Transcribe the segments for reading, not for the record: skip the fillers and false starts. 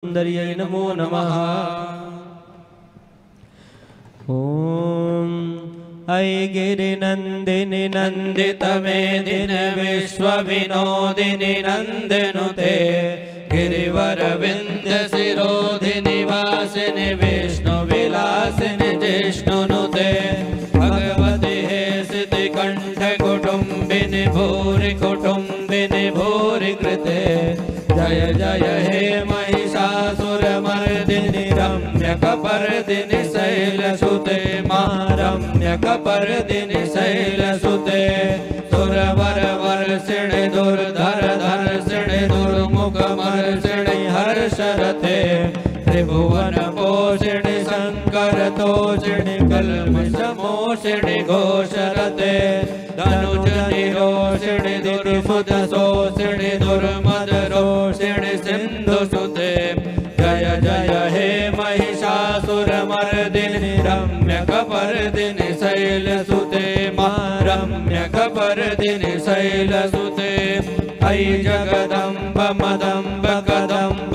सुंदर्यै नमो नमः। ओम ऐ गिरिनंदिनि नंदित मेदिनि विश्वविनोदिनि नंदनुते गिरिवर विंध्य शिरोधिनि वासिनि विष्णु विलासिनि जिष्णुनुते भगवति हे सिद्धि कंठ कुटुंबिनि भूरि कुटुंबिनि भूरि कृते जय जय हे महिषासुरमर्दिनि रम्यकपर्दिनि शैलसुते मा रम्यकपर्दिनि शैलसुते सुरवरवर्षिणि दुर्धर धर्षिणि दुर्मुखमर्षिणि हर्षरते त्रिभुवनपोषिणि शङ्करतोषिणि कल्मषमोषिणि घोषरते धनुजनिरोषिणि दुर्मुदशोषिणि दुर्मदरोषिणि सिन्धुसुते जय जय हे महिषासुरमर्दिनि रम्यकपर्दिनि शैलसुते मा रम्यकपर्दिनि शैलसुते ऐ जगदम्ब मदम्ब कदम्ब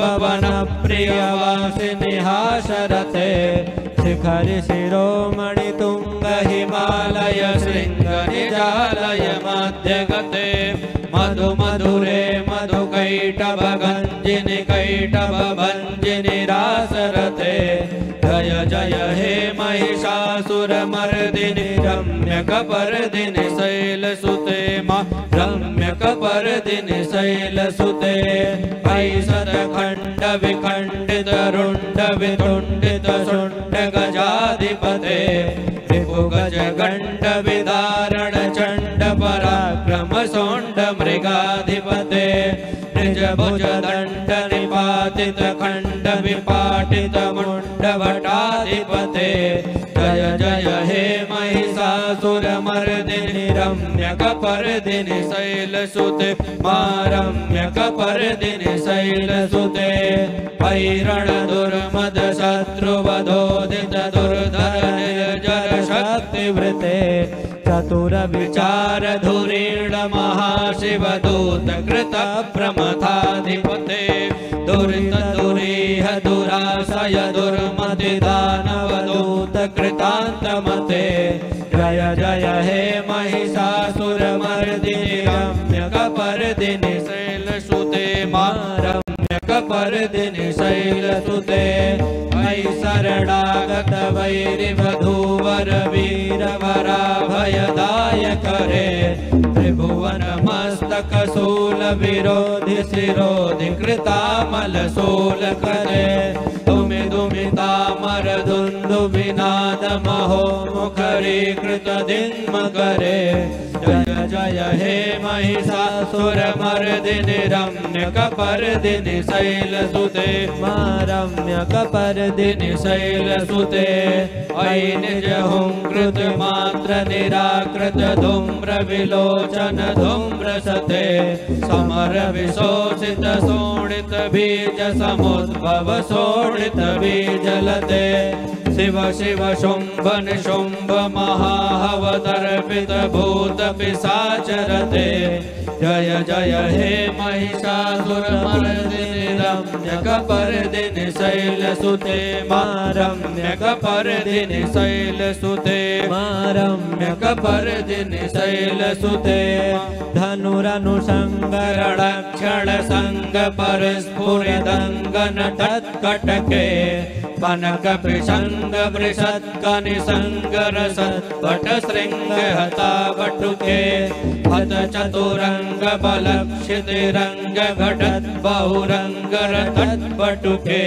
वनप्रियवासिनि हासरते शिखरि शिरोमणि तुंग हिमालय शृंग निजालय मध्यगते मधु मधुरे मधुकैटभ गंजिनि कैटभ भंजिनि रासरते जय जय हे महिषासुरमर्दिनि रम्यकपर्दिनि शैलसुते मा रम्यकपर्दिनि शैलसुते ऐ सदखण्ड विखण्डित रुण्ड वितुण्डित शुण्ड गजाधिपते रिपुगज गण्ड विदारण चण्ड पराक्रम शोण्ड मृगाधिपते निज भुज दण्ड निपातित खण्ड विपाटित मुण्ड भटाधिपते जय जय हे महिषासुरमर्दिनि रम्यकपर्दिनि शैलसुते मा रम्यकपर्दिनि शैलसुते ऐरण दुर्मद शत्रुवधोदित दुर्धर निर्जर शक्तिवृते चतुर विचार धुरीण महाशिवदूत कृत प्रमथाधिपते दुरित दुरीह दुराशय दुर्मति दानवदूत कृतान्तमते जय जय हे महिषासुरमर्दिनि रम्यकपर्दिनि शैलसुते मा रम्यकपर्दिनि शैलसुते ऐ शरणागत वैरिवधूवर वीरवराभयदायक रे त्रिभुवन मस्तक शूल विरोधि शिरोधि कृतामल शूल करे तुमि दुमितामर धुंदु विनाद महो मुखरी कृत दिन्म करे जय जय हे महिषासुरमर्दिनि रम्यकपर्दिनि शैलसुते मा रम्यकपर्दिनि शैलसुते ऐ निज हुंकृत मात्र निराकृत धूम्र विलोचन धूम्रसते समर विशोषित शोणित बीज समुद्भव शोणित बीजलते शिव शिव शुंभ निशुंभ महाहवतर्पित भूत पिशाचरते जय जय हे महिषासुरमर्दिनि रम्यकपर्दिनि शैलसुते मा रम्यकपर्दिनि शैलसुते मा रम्यकपर्दिनि शैलसुते धनुरनुसंगरणक्षण संग परस्फुरिदंगन तत्कटके कनक प्रसंग वृषत्कनि संगरसत् वट श्रृंग हता वटुके हत चतुरंग बलक्षितिरंग घटत बहुरंग रतत वटुके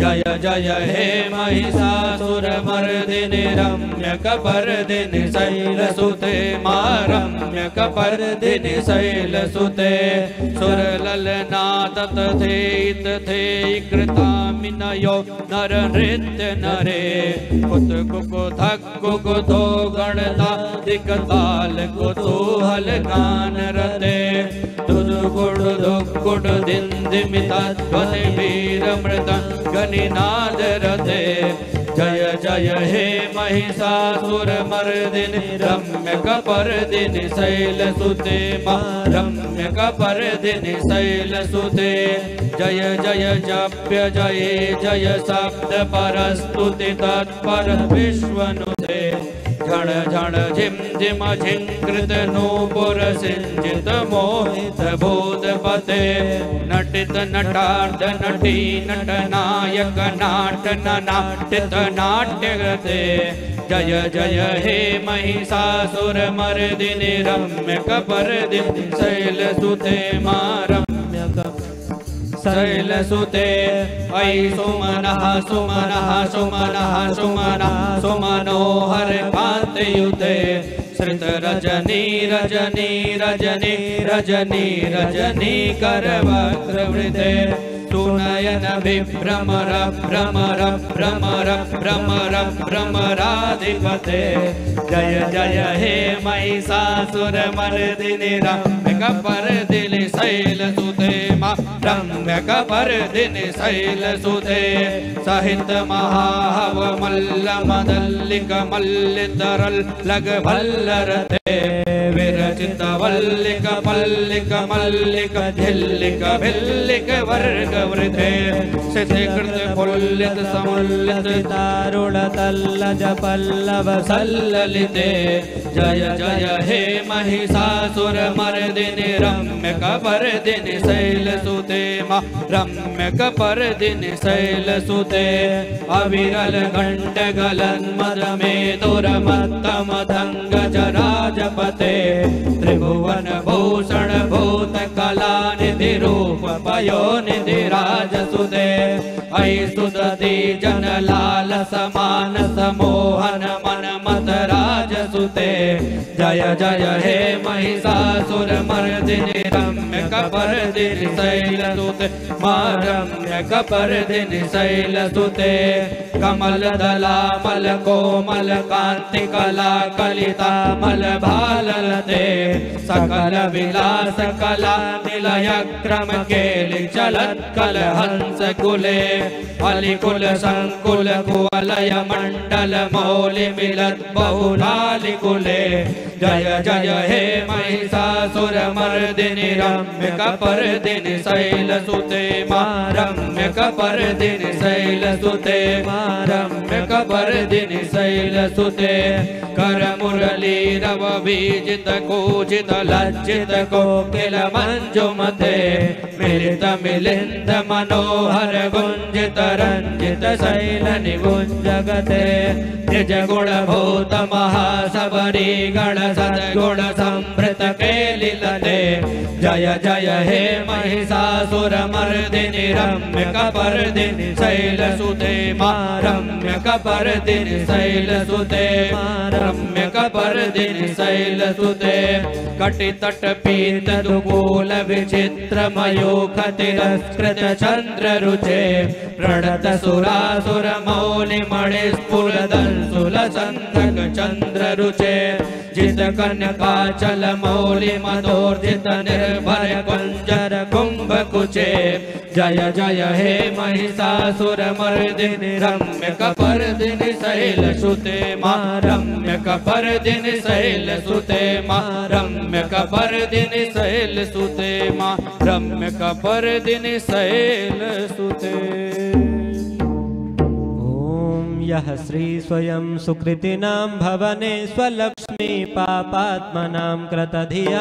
जय जय हे महिषासुरमर्दिनि रम्यकपर्दिनि शैलसुते मा रम्यकपर्दिनि शैलसुते सुरललना तथेत थे कृतामिनयो नर नृत्य नरे कुत कुकुधक कुकुधो गणनादिक ताल कुतूहल गान रते दुदुगुड दुगुड दिंदिमिता ध्वनि वीर मृदंग निनाद रते जय जय हे महिषासुरमर्दिनि रम्यकपर्दिनि शैलसुते मां रम्यकपर्दिनि शैलसुते जय जय जप्य जये जय शब्द परस्तुति तत्पर विश्वनुते झण झण झिम झिम झिंकृत नूपुर सिंचित मोहित भूतपते नटित नटार्ध नटी नटनायक नाटन नाट्यत नाट्यगते जय जय हे महिषासुरमर्दिनि रम्यकपर्दिनि शैलसुते मा शैलसुते अयि सुमनः सुमनः सुमनः सुमनः सुमनोहर कांतियुते श्रित रजनी रजनी रजनी रजनी रजनी करवक्त्रवृते सुनयन विभ्रमर भ्रमर भ्रमर भ्रमर भ्रमराधिपते जय जय हे महिषासुरमर्दिनि रम्यकपर्दिनि शैलसुते मा रम्यकपर्दिनि शैलसुते सहित महाहव मल्ल मदल्लिक मल्लितरल लग भल्लरते विरचित वल्लिक पल्लिक मल्लिक झिल्लिक भिल्लिक वर्ग वृथे सिद्धिकृत पुल्लित समुल्लित दारुण तल्लज पल्लव सल्ललिते जय जय हे महिषासुरमर्दिनि रम्यकपर्दिनि शैलसुते मा रम्यकपर्दिनि शैलसुते अविरल घंट गलन्मद मेदुरमत्तम धंग जराजपते त्रिभुवन भूषण भूत कला निधि रूप पयोनिधि राजसुते अयि सुदति जन लाल समान समोहन मन मत राजसुते जय जय हे महिषासुरमर्दिनि रम्यकपर्दिनि शैलसुते मा रम्यकपर्दिनि शैलसुते कमल दलामल कोमल कांति कला कलिता मल भाललते सकल विलास कला निलय क्रम केलि चलत कल हंस कुले अलिकुल संकुल कुवलय मंडल मौलि मिलत बहुलालि कुले जय जय हे महिषासुरमर्दिनि रम्यकपर्दिनि शैलसुते मा रम्यकपर्दिनि शैलसुते मा रम्यकपर्दिनि शैलसुते कर मुरली रव बीजित कूजित लज्जित कोकिल मंजुमते मिलित मिलिंद मनोहर गुंजित रंजित शैल निगुंजगते निज गुण भूत महासबरी गण सद्गुण संभृत केलिलते जय जय हे महिषासुरमर्दिनि रम्यकपर्दिनि शैलसुते मा रम्यकपर्दिनि शैलसुते मा रम्यकपर्दिनि शैलसुते कटितट पीत दुकूल विचित्र मयूखतिरस्कृत चंद्र रुचे प्रणत सुरासुर मौलि मणिस्फुरदंसुल संधक चंद्र रुचे जित कन्यकाचल मौलि मदोर्जित निर्भर कुंजर कुंभ कुचे जय जय हे महिषासुरमर्दिनि रम्यकपर्दिनि शैलसुते मा रम्यकपर्दिनि शैलसुते मा रम्यकपर्दिनि शैलसुते मा रम्यकपर्दिनि शैलसुते। यः श्री स्वयं सुकृतिनां भवने स्वलक्ष्मी पापात्मनां कृतधिया